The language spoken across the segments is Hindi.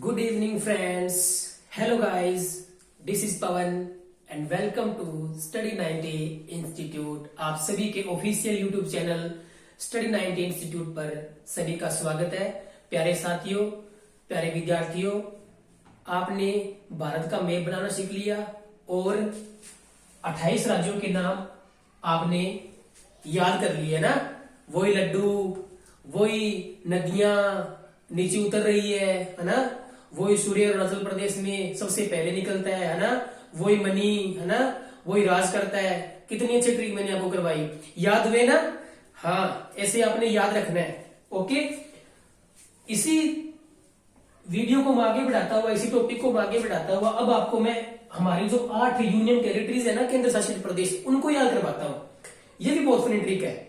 Good evening, friends. Hello, guys. This is Pawan and welcome to Study 90 Institute. आप सभी के official YouTube channel Study 90 Institute पर सभी का स्वागत है। प्यारे साथियों, प्यारे विद्यार्थियों, आपने भारत का मैप बनाना सीख लिया और 28 राज्यों के नाम आपने याद कर लिए ना। वही लड्डू, वही नदियां नीचे उतर रही है ना। वही सूर्य अरुणाचल प्रदेश में सबसे पहले निकलता है ना। वही मनी है ना, वही राज करता है। कितनी अच्छी ट्रिक मैंने आपको करवाई, याद हुए ना। हाँ, ऐसे आपने याद रखना है। ओके, इसी वीडियो को मैं आगे बढ़ाता हुआ, इसी टॉपिक को मैं आगे बढ़ाता हुआ अब आपको मैं हमारी जो 8 यूनियन टेरिटरीज है ना, केंद्र शासित प्रदेश, उनको याद करवाता हूं। ये भी बहुत फनी ट्रिक है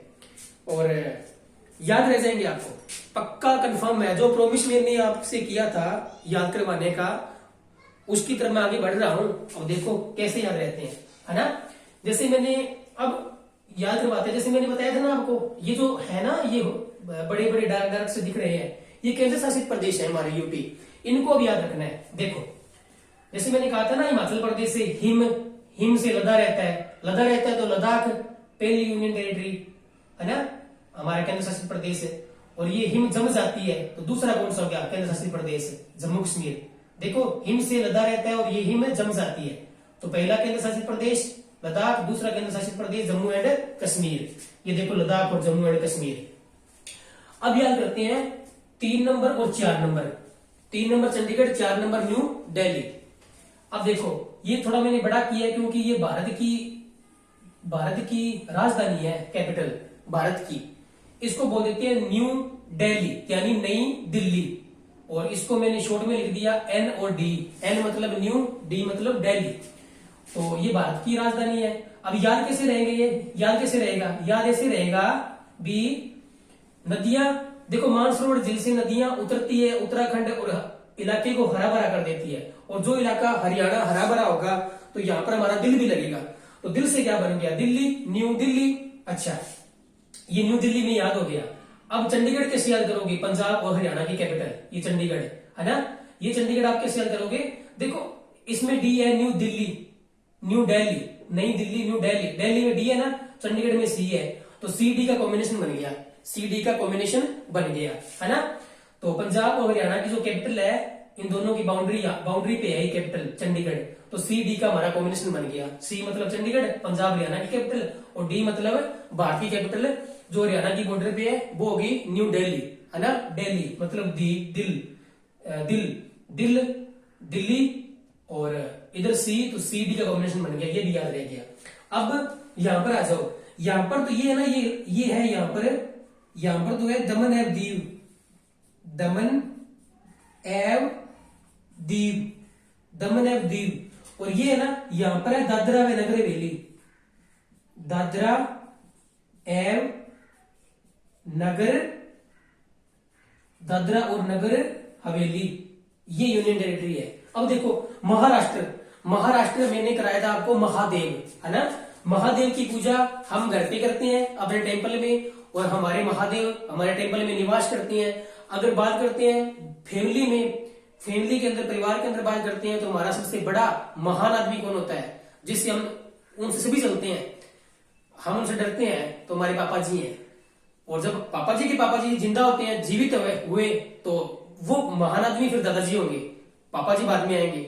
और याद रह जाएंगे आपको, पक्का कंफर्म है। जो प्रॉमिस मैंने आपसे किया था याद करवाने का, उसकी तरफ मैं आगे बढ़ रहा हूं। अब देखो कैसे याद रहते हैं, है ना। जैसे मैंने अब याद करवाते हैं, जैसे मैंने बताया था ना आपको, ये जो है ना, ये बड़े बड़े डार्क डार्क से दिख रहे हैं, ये केंद्र शासित प्रदेश है हमारे यूपी। इनको अब याद रखना है। देखो, जैसे मैंने कहा था ना, हिमाचल प्रदेश से हिम से लदा रहता है, लदा रहता है तो लद्दाख पहली यूनियन टेरिटरी है ना, हमारा केंद्र शासित प्रदेश है। और ये हिम जम जाती है तो दूसरा कौन सा हो गया, केंद्र शासित प्रदेश जम्मू कश्मीर। देखो, हिम से लदा रहता है और ये हिम जम जाती है, तो पहला केंद्र शासित प्रदेश लद्दाख, दूसरा केंद्र शासित प्रदेश जम्मू एंड कश्मीर। ये देखो, लद्दाख और जम्मू एंड कश्मीर। अब याद करते हैं 3 नंबर और 4 number. 3 number Chandigarh, 4 number new Delhi. अब देखो, ये थोड़ा मैंने बड़ा किया है क्योंकि ये भारत की राजधानी है, कैपिटल भारत की। इसको बोल देते हैं न्यू दिल्ली, यानी नई दिल्ली। और इसको मैंने शॉर्ट में लिख दिया एन और डी। एन मतलब न्यू, डी मतलब दिल्ली। तो ये भारत की राजधानी है। अब याद कैसे रहेंगे, ये याद कैसे रहेगा, याद ऐसे रहेगा भी, नदियां देखो, मानसरोवर झील से नदियां उतरती है उत्तराखंड और इलाके को हरा भरा कर देती है। और जो इलाका हरियाणा हरा भरा होगा तो यहाँ पर हमारा दिल भी लगेगा। तो दिल से क्या बन गया, दिल्ली, न्यू दिल्ली। अच्छा, ये न्यू दिल्ली में याद हो गया। अब चंडीगढ़ कैसे याद करोगे, पंजाब और हरियाणा की कैपिटल ये चंडीगढ़ है ना। ये चंडीगढ़ आप कैसे याद करोगे, देखो इसमें डी है, न्यू दिल्ली, न्यू दिल्ली, नई दिल्ली, न्यू दिल्ली। दिल्ली में डी है ना, चंडीगढ़ में सी है, तो सी डी का कॉम्बिनेशन बन गया, सी डी का कॉम्बिनेशन बन गया, है ना। तो पंजाब और हरियाणा की जो कैपिटल है, इन दोनों की बाउंड्री पे है कैपिटल चंडीगढ़, तो सी डी का हमारा कॉम्बिनेशन बन गया। सी मतलब चंडीगढ़, पंजाब हरियाणा की कैपिटल, और डी मतलब भारत की कैपिटल जो हरियाणा की बॉर्डर पे है, वो होगी न्यू दिल्ली, है ना। दिल्ली मतलब दिल्ली, और इधर सी, तो सी डी का कॉम्बिनेशन बन गया, ये भी याद रह गया। अब यहां पर आ जाओ, यहां पर तो ये है ना, ये है यहां पर तो है दमन एवं दीव, दमन एवं दीव, दमन एवं दीव। और ये है ना, यहां पर है दादरा व नगर हवेली, दादरा एवं नगर, दादरा और नगर हवेली, ये यूनियन टेरिटरी है। अब देखो, महाराष्ट्र मैंने कराया था आपको महादेव, है ना। महादेव की पूजा हम घर पे करते हैं अपने टेम्पल में, और हमारे महादेव हमारे टेम्पल में निवास करते हैं। अगर बात करते हैं फैमिली में, फैमिली के अंदर, परिवार के अंदर बात करते हैं, तो हमारा सबसे बड़ा महान आदमी कौन होता है, जिससे हम उनसे सभी चलते हैं, हम उनसे डरते हैं, तो हमारे पापा जी हैं। और जब पापा जी के पापा जी जिंदा होते हैं, जीवित हुए, तो वो महान आदमी फिर दादाजी होंगे, पापा जी बाद में आएंगे।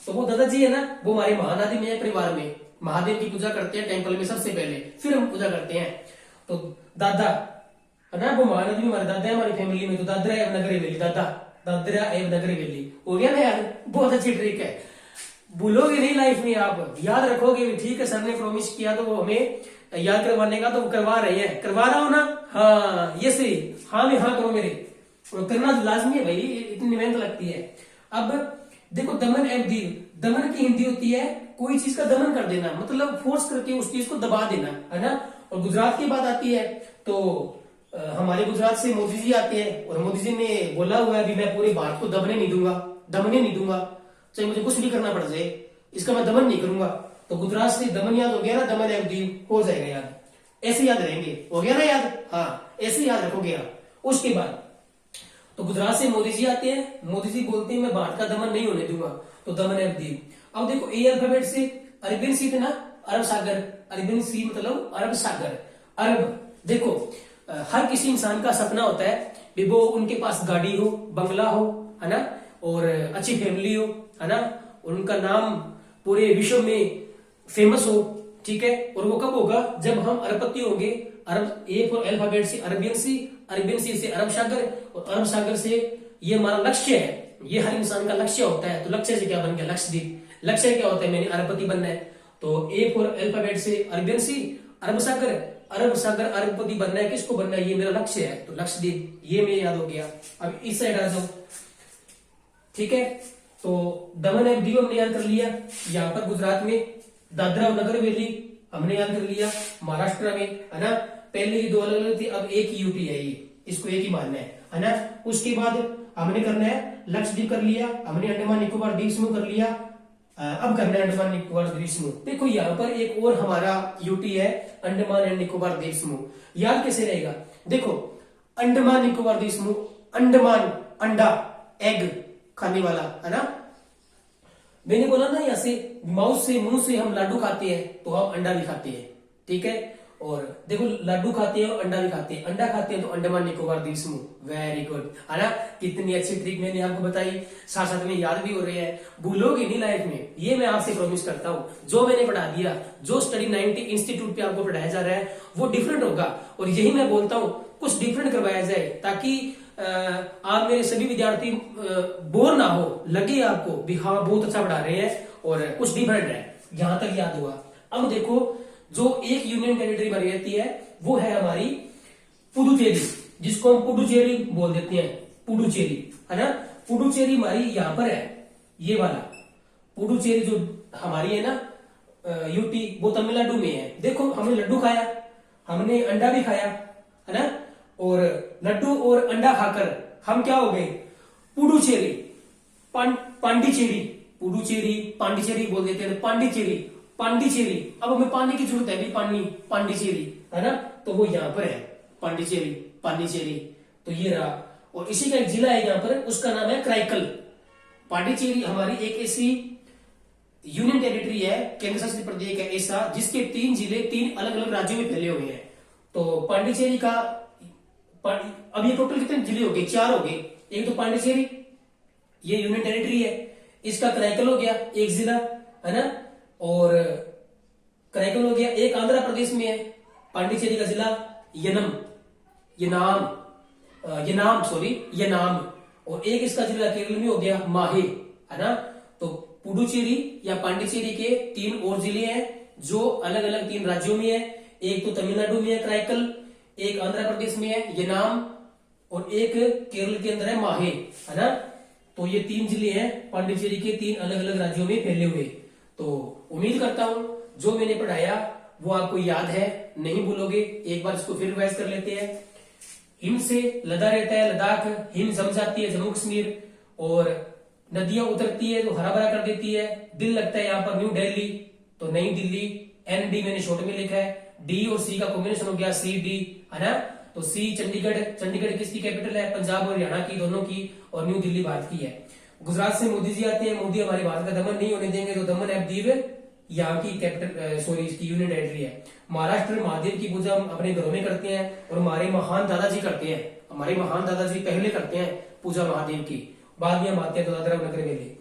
तो वो दादाजी है ना, वो हमारे महान आदमी है। परिवार में महादेव की पूजा करते हैं टेम्पल में सबसे पहले, फिर हम पूजा करते हैं। तो दादा है ना, वो महान आदमी हमारे दादा है हमारी फैमिली में, तो दादरा एवं नगर हवेली, दादरा एवं नगर हवेली हो गया ना यार। बहुत अच्छी ट्रिक है, भूलोगे नहीं लाइफ में, आप याद रखोगे भी। ठीक है, सर ने प्रॉमिस किया तो वो हमें याद करवाने का, तो वो करवा रहे हैं, करवा रहा हूं ना। हाँ, ये सही, हाँ में हाँ करो मेरे, और करना लाजमी है भाई, इतनी मेहनत लगती है। अब देखो, दमन एवं दीव, दमन की हिंदी होती है कोई चीज का दमन कर देना, मतलब फोर्स करके उस चीज को दबा देना, है ना। और गुजरात की बात आती है तो हमारे गुजरात से मोदी जी आते हैं, और मोदी जी ने बोला हुआ है कि मैं पूरे भारत को दमने नहीं दूंगा, चाहे मुझे कुछ भी करना पड़ जाए, इसका मैं दमन नहीं करूंगा। तो गुजरात से दमन याद हो गया ना, दमन एवं दीव हो जाएगा याद, ऐसे याद रहेंगे। हो गया ना याद, हाँ ऐसे याद रखोगे आप। उसके बाद तो गुजरात से मोदी जी आते हैं, मोदी जी बोलते हैं मैं भारत का दमन नहीं होने दूंगा, तो दमन एंड दीव। अब देखो ए अल्फाबेट से अरेबियन सी थे ना, अरब सागर, अरेबियन सी मतलब अरब सागर, अरब। देखो हर किसी इंसान का सपना होता है कि वो उनके पास गाड़ी हो, बंगला हो, है ना, और अच्छी फैमिली हो, है ना, और उनका नाम पूरे विश्व में फेमस हो, ठीक है। और वो कब होगा? जब हम अरबपति होंगे। अरब ए फॉर अल्फाबेट से अरबियन सी, अरबियन सी से अरब सागर, और अरब सागर से ये हमारा लक्ष्य है, ये हर इंसान का लक्ष्य होता है। तो लक्ष्य से क्या बन गया? लक्षद्वीप। लक्ष्य क्या होता है? मैंने अरबपति बनना है। तो ए फॉर अल्फाबेट से अरबियन सी, अरब सागर, अरब सागर अरबपति बनना है। किसको बनना है? ये मेरा लक्ष्य है, तो लक्षद्वीप, ये मेरे याद हो गया। अब इस साइड आ जाओ, ठीक है। तो दमन एंड दीव हमने याद कर लिया। यहाँ पर गुजरात में दादरा और नगर हवेली हमने याद कर लिया, महाराष्ट्र में, है ना। पहले ये दो अलग अलग थी, अब एक ही यूटी है, ये इसको एक ही मानना है ना। उसके बाद हमने करना है लक्षद्वीप कर लिया, हमने अंडमान निकोबार द्वीप समूह कर लिया, अब करना है अंडमान निकोबार द्वीप समूह। देखो यहाँ पर एक और हमारा यूटी है, अंडमान एंड निकोबार द्वीप समूह। याद कैसे रहेगा? देखो अंडमान निकोबार द्वीप समूह, अंडमान अंडा, एग खाने वाला, है ना। मैंने बोला ना, ऐसे माउस से, मुंह से हम लाडू खाते हैं तो हम अंडा भी खाते हैं, ठीक है। और देखो लाडू खाते हैं और अंडा भी खाते हैं, अंडा खाते हैं तो अंडमान निकोबार द्वीप समूह। वेरी गुड, है ना। कितनी अच्छी ट्रिक मैंने आपको बताई, साथ साथ में याद भी हो रहे हैं, भूलोगे नहीं लाइफ में, ये मैं आपसे प्रॉमिस करता हूँ। जो मैंने पढ़ा दिया, जो स्टडी 90 इंस्टीट्यूट पे आपको पढ़ाया जा रहा है वो डिफरेंट होगा, और यही मैं बोलता हूँ कुछ डिफरेंट करवाया जाए, ताकि आप मेरे सभी विद्यार्थी बोर ना हो, लगे आपको भी हाँ बहुत अच्छा पढ़ा रहे हैं और कुछ डिफरेंट है, यहां तक याद हुआ। अब देखो जो एक यूनियन टेरिटरी बनी रहती है वो है हमारी पुडुचेरी, जिसको हम पुडुचेरी बोल देते हैं, पुडुचेरी, है ना। पुडुचेरी हमारी यहाँ पर है, ये वाला पुडुचेरी जो हमारी है ना यूटी, वो तमिलनाडु में है। देखो हमने लड्डू खाया, हमने अंडा भी खाया, है ना, और लड्डू और अंडा खाकर हम क्या हो गए? पुडुचेरी, पांडिचेरी, पुडुचेरी पांडिचेरी बोल देते हैं, पांडिचेरी, पांडिचेरी। अब हमें पानी की जरूरत है भी, पानी, पांडिचेरी, है ना, तो वो यहाँ पर है, पांडिचेरी, पांडिचेरी, तो ये रहा। और इसी का एक जिला है यहाँ पर, उसका नाम है क्राइकल। पांडिचेरी हमारी एक ऐसी यूनियन टेरिटरी है, केंद्र शासित प्रदेश है ऐसा, जिसके 3 जिले 3 अलग अलग राज्यों में फैले हुए हैं। तो पांडिचेरी का, अब ये टोटल कितने जिले हो गए? 4 हो गए। एक तो पांडिचेरी, ये यूनियन टेरिटरी है, इसका क्राइकल हो गया एक जिला, है ना, और क्राइकल हो गया। एक आंध्र प्रदेश में है, पांडिचेरी का जिला यनम, यनाम, सॉरी यनाम, और एक इसका जिला केरल में हो गया माहे, है ना। तो पुडुचेरी या पांडिचेरी के 3 और जिले हैं जो अलग अलग 3 राज्यों में है। एक तो तमिलनाडु में है क्राइकल, एक आंध्र प्रदेश में है यनाम, और एक केरल के अंदर है माहे, है ना। तो ये 3 जिले हैं पांडिचेरी के 3 अलग अलग राज्यों में फैले हुए। तो उम्मीद करता हूं जो मैंने पढ़ाया वो आपको याद है, नहीं भूलोगे। एक बार इसको फिर रिवाइज कर लेते हैं। हिम से लदा रहता है लद्दाख, हिम जम जाती है जम्मू कश्मीर, और नदियां उतरती है तो हरा भरा कर देती है। दिल लगता है यहाँ पर न्यू दिल्ली, तो नई दिल्ली, ND मैंने शॉर्ट में लिखा है। डी और सी का कॉम्बिनेशन हो गया CD, है ना। तो सी चंडीगढ़, चंडीगढ़ किसकी कैपिटल है? पंजाब और हरियाणा की, दोनों की, और न्यू दिल्ली भारत की है। गुजरात से मोदी जी आते हैं, मोदी हमारे भारत का दमन नहीं होने देंगे, तो दमन एंड दीव यहाँ की कैपिटल, सॉरी इसकी यूनियन टेरिटरी है। महाराष्ट्र महादेव की पूजा हम अपने घरों में करते हैं, और हमारे महान दादाजी करते हैं, हमारे महान दादाजी पहले करते हैं पूजा महादेव की, बाद में हम आते हैं तो दादरा नगर हवेली।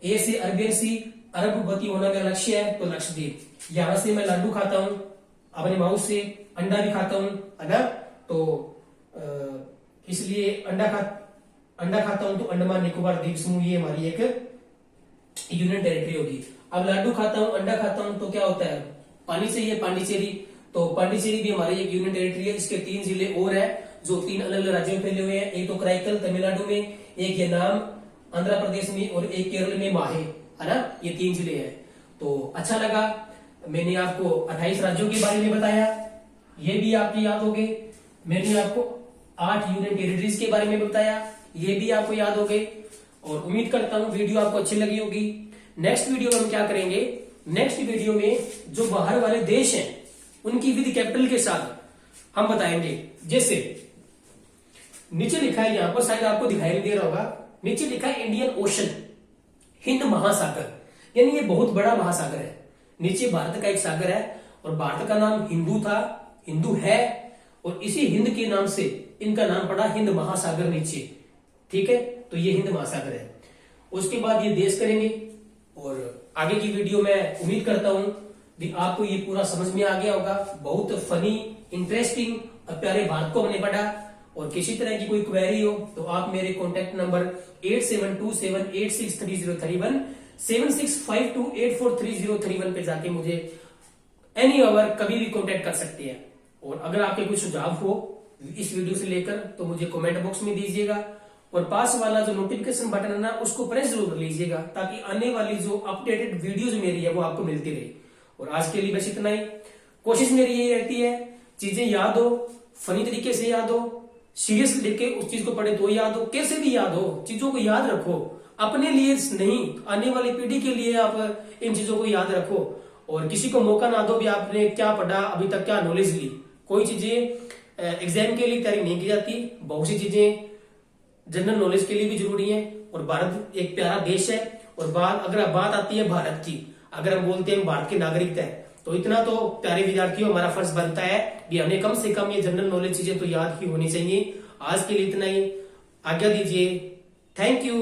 ए से अरबियन सी, अरबपति होना मेरा लक्ष्य है, तो लक्षद्वीप। यहां से मैं लड्डू खाता हूँ अपने माउस से, अंडा भी खाता हूँ, है ना, तो इसलिए अंडा खाता हूं तो अंडमान निकोबार द्वीप समूह, ये हमारी एक यूनियन टेरिटरी होगी। अब लड्डू खाता हूं, अंडा खाता हूं तो क्या होता है? पानी से ही है पांडिचेरी, तो पांडिचेरी भी हमारी एक यूनियन टेरिटरी है। इसके 3 जिले और है जो 3 अलग अलग राज्यों में फैले हुए हैं। एक तो क्राइकल तमिलनाडु में, एक यनाम आंध्र प्रदेश में, और एक केरल में माहे, है ना। ये 3 जिले हैं। तो अच्छा लगा, मैंने आपको 28 राज्यों के बारे में बताया, ये भी आपकी याद हो गए। मैंने आपको 8 यूनियन टेरिटरीज के बारे में बताया, ये भी आपको याद हो गए। और उम्मीद करता हूं वीडियो आपको अच्छी लगी होगी। नेक्स्ट वीडियो में हम क्या करेंगे? नेक्स्ट वीडियो में जो बाहर वाले देश हैं उनकी विद कैपिटल के साथ हम बताएंगे। जैसे नीचे लिखा है, यहाँ पर शायद आपको दिखाई नहीं दे रहा होगा, नीचे लिखा है इंडियन ओशन, हिंद महासागर, यानी ये बहुत बड़ा महासागर है। नीचे भारत का एक सागर है और भारत का नाम हिंदू था, हिंदू है, और इसी हिंद के नाम से इनका नाम पड़ा हिंद महासागर नीचे। ठीक है, तो ये हिंद महासागर है। उसके बाद ये देश करेंगे और आगे की वीडियो में उम्मीद करता हूं कि आपको ये पूरा समझ में आ गया होगा। बहुत फनी, इंटरेस्टिंग और प्यारे भारत को हमने पढ़ा। और किसी तरह की कोई क्वेरी हो तो आप मेरे कॉन्टेक्ट नंबर 8727863031 7652843031 पे जाके मुझे एनी आवर कभी भी कॉन्टेक्ट कर सकते हैं। और अगर आपके कोई सुझाव हो इस वीडियो से लेकर तो मुझे कमेंट बॉक्स में दीजिएगा, और पास वाला जो नोटिफिकेशन बटन है ना उसको प्रेस जरूर कर लीजिएगा, ताकि आने वाली जो अपडेटेड वीडियोज मेरी है वो आपको मिलती रहे। और आज के लिए बस इतना ही। कोशिश मेरी यही रहती है चीजें याद हो, फनी तरीके से याद हो, सीरियस लेके उस चीज को पढ़े तो याद हो, कैसे भी याद हो, चीजों को याद रखो, अपने लिए नहीं आने वाली पीढ़ी के लिए आप इन चीजों को याद रखो। और किसी को मौका ना दो भी आपने क्या पढ़ा, अभी तक क्या नॉलेज ली। कोई चीजें एग्जाम के लिए तैयारी नहीं की जाती, बहुत सी चीजें जनरल नॉलेज के लिए भी जरूरी है। और भारत एक प्यारा देश है। और अगर बात आती है भारत की, अगर हम बोलते हैं भारत के नागरिक है, तो इतना तो प्यारे विद्यार्थियों हमारा फर्ज बनता है कि हमें कम से कम ये जनरल नॉलेज चीजें तो याद ही होनी चाहिए। आज के लिए इतना ही, आज्ञा दीजिए। Thank you.